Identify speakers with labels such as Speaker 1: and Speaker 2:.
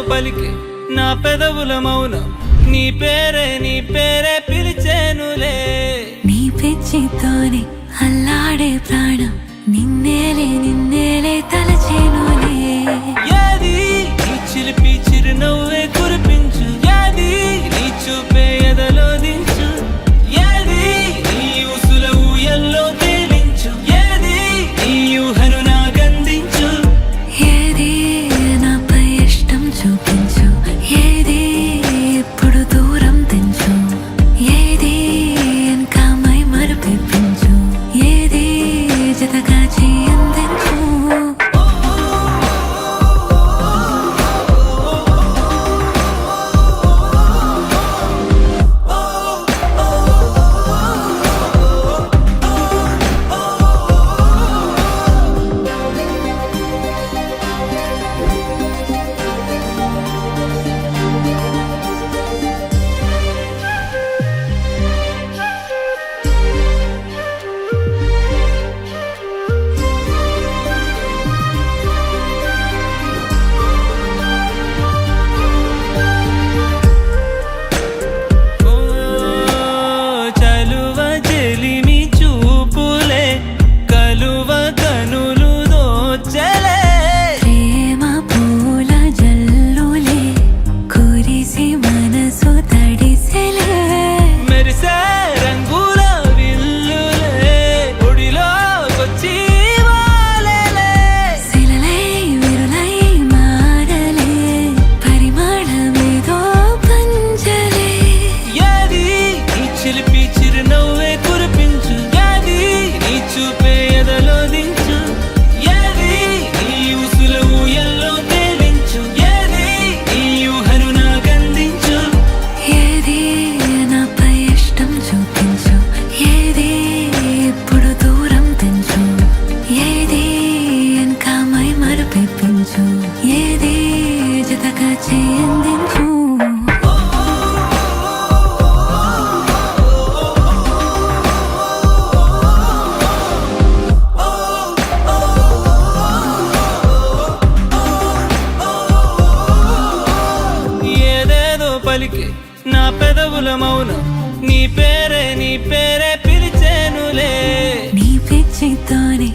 Speaker 1: పలికే నా పెదవుల మౌనం నీ పేరే పిలిచేనులే
Speaker 2: నీ పిచ్చితోనే అల్లాడే ప్రాణం నిన్నేలే తలచేనులే
Speaker 1: ఏది నీ చిలిపి చిరునవ్వే కురిపించు ఏది నీ చూపే ఎదలో దించు ఏది నీ ఉసుల ఊయల్లో తేలించు ఏది నీ ఊహను నాగందించు
Speaker 2: ఏది నాపై ఇష్టం చూపించు ఏది ఇప్పుడు దూరం తెంచు ఏది ఇంకా మై మరుపించు ఏది జతగా చేయందించు
Speaker 1: చిలిపి చిరునవ్వే కురిపించు ఏది నీ చూపే ఎదలో దించు ఏది నీ ఉసుల ఊయల్లో తేలించు ఏది నీ ఊహను నాగందించు
Speaker 2: ఏది నాపై ఇష్టం చూపించు ఏది ఇప్పుడు దూరం తెంచు ఏది ఇంకా మై మరుపించు ఏది జతగా చేయందించు
Speaker 1: పలికే నా పెదవుల మౌనం నీ పేరే పిలిచేనులే
Speaker 2: నీ పిచ్చితోనే